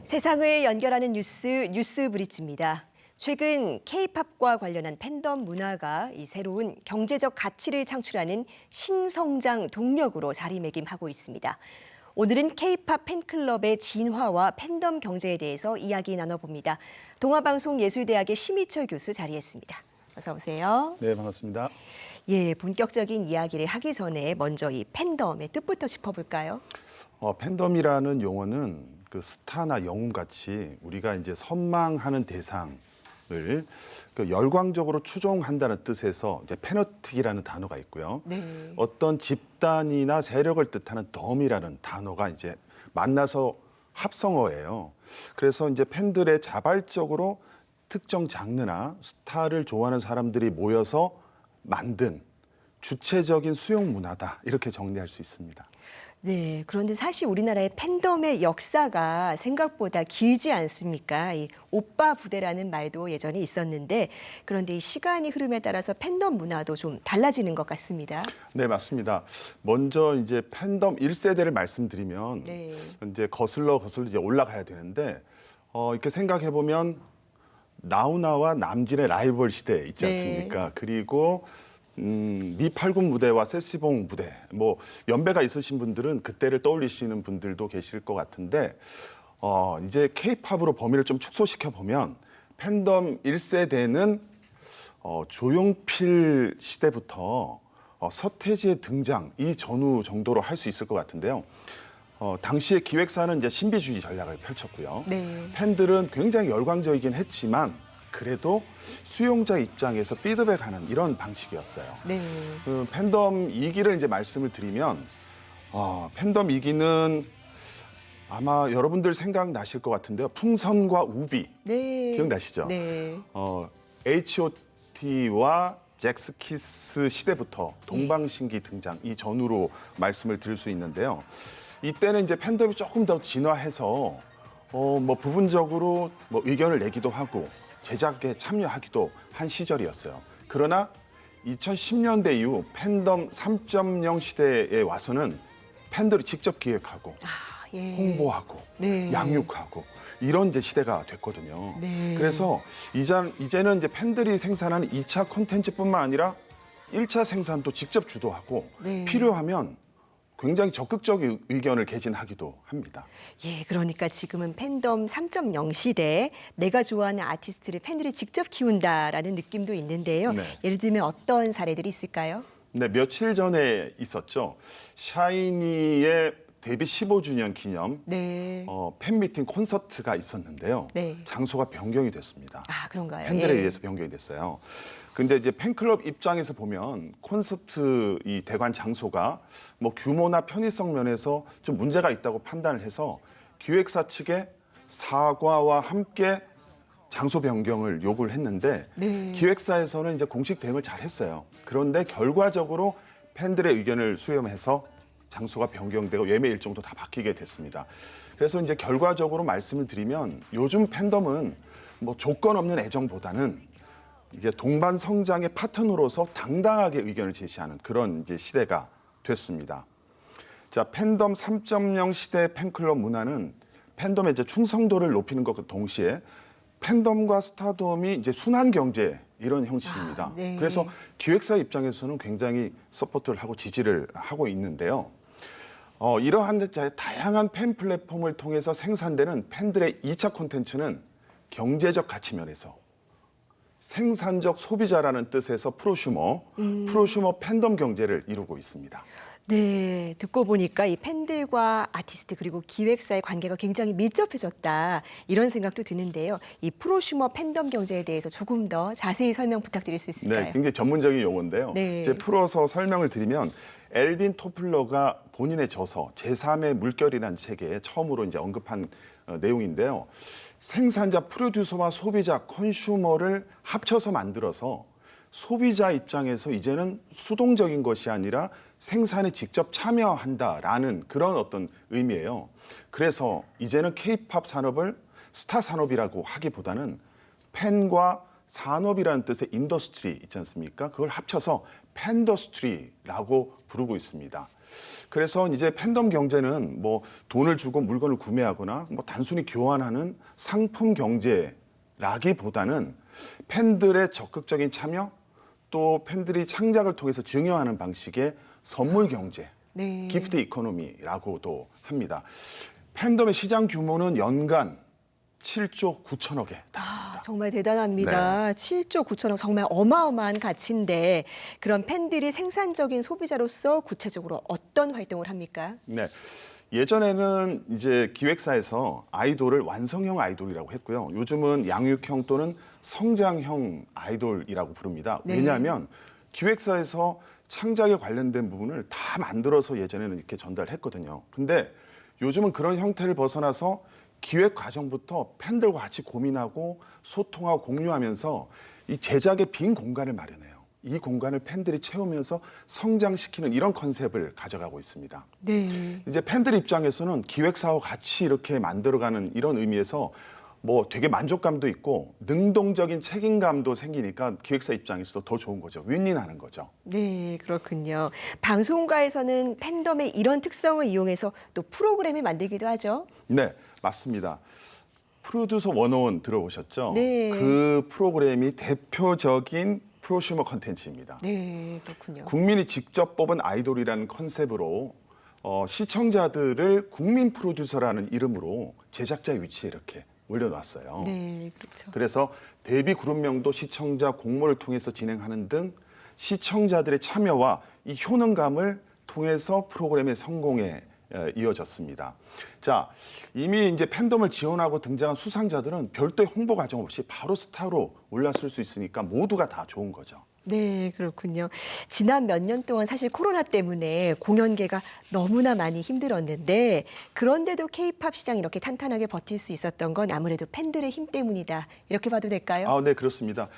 세상을 연결하는 뉴스 브릿지입니다. 최근 K-팝과 관련한 팬덤 문화가 이 새로운 경제적 가치를 창출하는 신성장 동력으로 자리매김하고 있습니다. 오늘은 K-팝 팬클럽의 진화와 팬덤 경제에 대해서 이야기 나눠봅니다. 동아방송예술대학의 심희철 교수 자리했습니다. 어서 오세요. 네, 반갑습니다. 예, 본격적인 이야기를 하기 전에 먼저 이 팬덤의 뜻부터 짚어볼까요? 팬덤이라는 용어는 그 스타나 영웅같이 우리가 이제 선망하는 대상을 그 열광적으로 추종한다는 뜻에서 이제 패너틱이라는 단어가 있고요. 네. 어떤 집단이나 세력을 뜻하는 덤이라는 단어가 이제 만나서 합성어예요. 그래서 이제 팬들의 자발적으로 특정 장르나 스타를 좋아하는 사람들이 모여서 만든 주체적인 수용 문화다, 이렇게 정리할 수 있습니다. 네, 그런데 사실 우리나라의 팬덤의 역사가 생각보다 길지 않습니까? 이 오빠 부대라는 말도 예전에 있었는데, 그런데 이 시간이 흐름에 따라서 팬덤 문화도 좀 달라지는 것 같습니다. 네, 맞습니다. 먼저 이제 팬덤 1세대를 말씀드리면 네. 이제 거슬러 이제 올라가야 되는데 이렇게 생각해 보면 나훈아와 남진의 라이벌 시대 있지 않습니까? 네. 그리고 미팔군 무대와 세시봉 무대, 뭐 연배가 있으신 분들은 그때를 떠올리시는 분들도 계실 것 같은데 이제 K-팝으로 범위를 좀 축소시켜 보면 팬덤 1세대는 조용필 시대부터 서태지의 등장 이 전후 정도로 할 수 있을 것 같은데요. 당시의 기획사는 이제 신비주의 전략을 펼쳤고요. 네. 팬들은 굉장히 열광적이긴 했지만 그래도 수용자 입장에서 피드백하는 이런 방식이었어요. 네. 그 팬덤 2기를 이제 말씀을 드리면 팬덤 2기는 아마 여러분들 생각나실 것 같은데요. 풍선과 우비 네. 기억나시죠? 네. H.O.T와 잭스키스 시대부터 동방신기 등장 이 전후로 말씀을 드릴 수 있는데요. 이때는 이제 팬덤이 조금 더 진화해서 뭐 부분적으로 뭐 의견을 내기도 하고 제작에 참여하기도 한 시절이었어요. 그러나 2010년대 이후 팬덤 3.0 시대에 와서는 팬들이 직접 기획하고 예. 홍보하고 네. 양육하고 이런 이제 시대가 됐거든요. 네. 그래서 이제는 이제 팬들이 생산하는 2차 콘텐츠뿐만 아니라 1차 생산도 직접 주도하고 네. 필요하면 굉장히 적극적인 의견을 개진하기도 합니다. 예, 그러니까 지금은 팬덤 3.0 시대에 내가 좋아하는 아티스트를 팬들이 직접 키운다라는 느낌도 있는데요. 네. 예를 들면 어떤 사례들이 있을까요? 네, 며칠 전에 있었죠. 샤이니의 데뷔 15주년 기념 네. 팬미팅 콘서트가 있었는데요. 네. 장소가 변경이 됐습니다. 아, 그런가요? 팬들에 예. 의해서 변경이 됐어요. 근데 이제 팬클럽 입장에서 보면 콘서트 이 대관 장소가 뭐 규모나 편의성 면에서 좀 문제가 있다고 판단을 해서 기획사 측에 사과와 함께 장소 변경을 요구를 했는데 네. 기획사에서는 이제 공식 대응을 잘 했어요. 그런데 결과적으로 팬들의 의견을 수렴해서 장소가 변경되고 예매 일정도 다 바뀌게 됐습니다. 그래서 이제 결과적으로 말씀을 드리면 요즘 팬덤은 뭐 조건 없는 애정보다는 이게 동반 성장의 파트너로서 당당하게 의견을 제시하는 그런 이제 시대가 됐습니다. 자, 팬덤 3.0 시대 팬클럽 문화는 팬덤의 이제 충성도를 높이는 것과 동시에 팬덤과 스타덤이 이제 순환 경제 이런 형식입니다. 네. 그래서 기획사 입장에서는 굉장히 서포트를 하고 지지를 하고 있는데요. 이러한 다양한 팬 플랫폼을 통해서 생산되는 팬들의 2차 콘텐츠는 경제적 가치 면에서 생산적 소비자라는 뜻에서 프로슈머 팬덤 경제를 이루고 있습니다. 네, 듣고 보니까 이 팬들과 아티스트 그리고 기획사의 관계가 굉장히 밀접해졌다 이런 생각도 드는데요. 이 프로슈머 팬덤 경제에 대해서 조금 더 자세히 설명 부탁드릴 수 있을까요? 네, 굉장히 전문적인 용어인데요. 네. 이제 풀어서 설명을 드리면 엘빈 토플러가 본인의 저서 제3의 물결이라는 책에 처음으로 이제 언급한 내용인데요. 생산자, 프로듀서와 소비자, 컨슈머를 합쳐서 만들어서 소비자 입장에서 이제는 수동적인 것이 아니라 생산에 직접 참여한다라는 그런 어떤 의미예요. 그래서 이제는 K-팝 산업을 스타 산업이라고 하기보다는 팬과 산업이라는 뜻의 인더스트리 있지 않습니까? 그걸 합쳐서 팬더스트리라고 부르고 있습니다. 그래서 이제 팬덤 경제는 뭐 돈을 주고 물건을 구매하거나 뭐 단순히 교환하는 상품 경제라기보다는 팬들의 적극적인 참여 또 팬들이 창작을 통해서 증여하는 방식의 선물 경제, 네. 기프트 이코노미라고도 합니다. 팬덤의 시장 규모는 연간 7조 9천억에 달합니다. 정말 대단합니다. 7조 9천억 정말 어마어마한 가치인데 그런 팬들이 생산적인 소비자로서 구체적으로 어떤 활동을 합니까? 네. 예전에는 이제 기획사에서 아이돌을 완성형 아이돌이라고 했고요. 요즘은 양육형 또는 성장형 아이돌이라고 부릅니다. 네. 왜냐하면 기획사에서 창작에 관련된 부분을 다 만들어서 예전에는 이렇게 전달했거든요. 근데 요즘은 그런 형태를 벗어나서 기획 과정부터 팬들과 같이 고민하고 소통하고 공유하면서 이 제작의 빈 공간을 마련해요. 이 공간을 팬들이 채우면서 성장시키는 이런 컨셉을 가져가고 있습니다. 네. 이제 팬들 입장에서는 기획사와 같이 이렇게 만들어가는 이런 의미에서 뭐 되게 만족감도 있고 능동적인 책임감도 생기니까 기획사 입장에서도 더 좋은 거죠. 윈윈하는 거죠. 네, 그렇군요. 방송가에서는 팬덤의 이런 특성을 이용해서 또 프로그램을 만들기도 하죠. 네, 맞습니다. 프로듀서 101 들어보셨죠? 네. 그 프로그램이 대표적인 프로슈머 컨텐츠입니다. 네, 그렇군요. 국민이 직접 뽑은 아이돌이라는 컨셉으로 시청자들을 국민 프로듀서라는 이름으로 제작자의 위치에 이렇게 올려놨어요. 네, 그렇죠. 그래서 데뷔 그룹명도 시청자 공모를 통해서 진행하는 등 시청자들의 참여와 이 효능감을 통해서 프로그램의 성공에 이어졌습니다. 자, 이미 이제 팬덤을 지원하고 등장한 수상자들은 별도의 홍보 과정 없이 바로 스타로 올랐을 수 있으니까 모두가 다 좋은 거죠. 네, 그렇군요. 지난 몇 년 동안 사실 코로나 때문에 공연계가 너무나 많이 힘들었는데 그런데도 K-팝 시장이 이렇게 탄탄하게 버틸 수 있었던 건 아무래도 팬들의 힘 때문이다. 이렇게 봐도 될까요? 아, 네, 그렇습니다.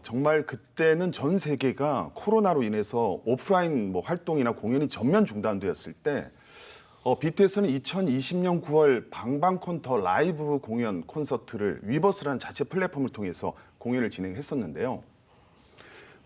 정말 그때는 전 세계가 코로나로 인해서 오프라인 뭐 활동이나 공연이 전면 중단되었을 때 BTS는 2020년 9월 방방콘 더 라이브 공연 콘서트를 위버스라는 자체 플랫폼을 통해서 공연을 진행했었는데요.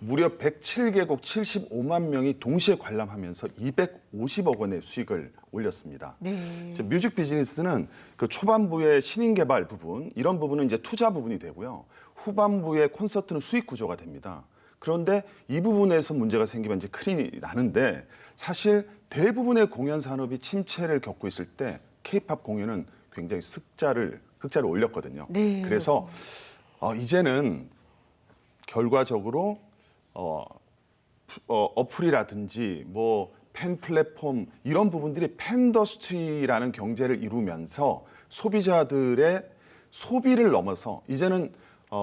무려 107개국 75만 명이 동시에 관람하면서 250억 원의 수익을 올렸습니다. 네. 이제 뮤직 비즈니스는 그 초반부의 신인 개발 부분, 이런 부분은 이제 투자 부분이 되고요. 후반부의 콘서트는 수익 구조가 됩니다. 그런데 이 부분에서 문제가 생기면 이제 큰일이 나는데 사실 대부분의 공연 산업이 침체를 겪고 있을 때 K-팝 공연은 굉장히 흑자를 올렸거든요. 네. 그래서 이제는 결과적으로 어플이라든지 뭐 팬 플랫폼 이런 부분들이 팬더스트리라는 경제를 이루면서 소비자들의 소비를 넘어서 이제는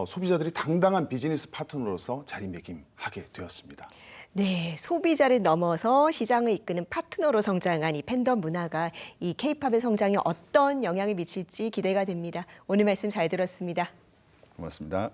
소비자들이 당당한 비즈니스 파트너로서 자리매김하게 되었습니다. 네, 소비자를 넘어서 시장을 이끄는 파트너로 성장한 이 팬덤 문화가 이 K-팝의 성장에 어떤 영향을 미칠지 기대가 됩니다. 오늘 말씀 잘 들었습니다. 고맙습니다.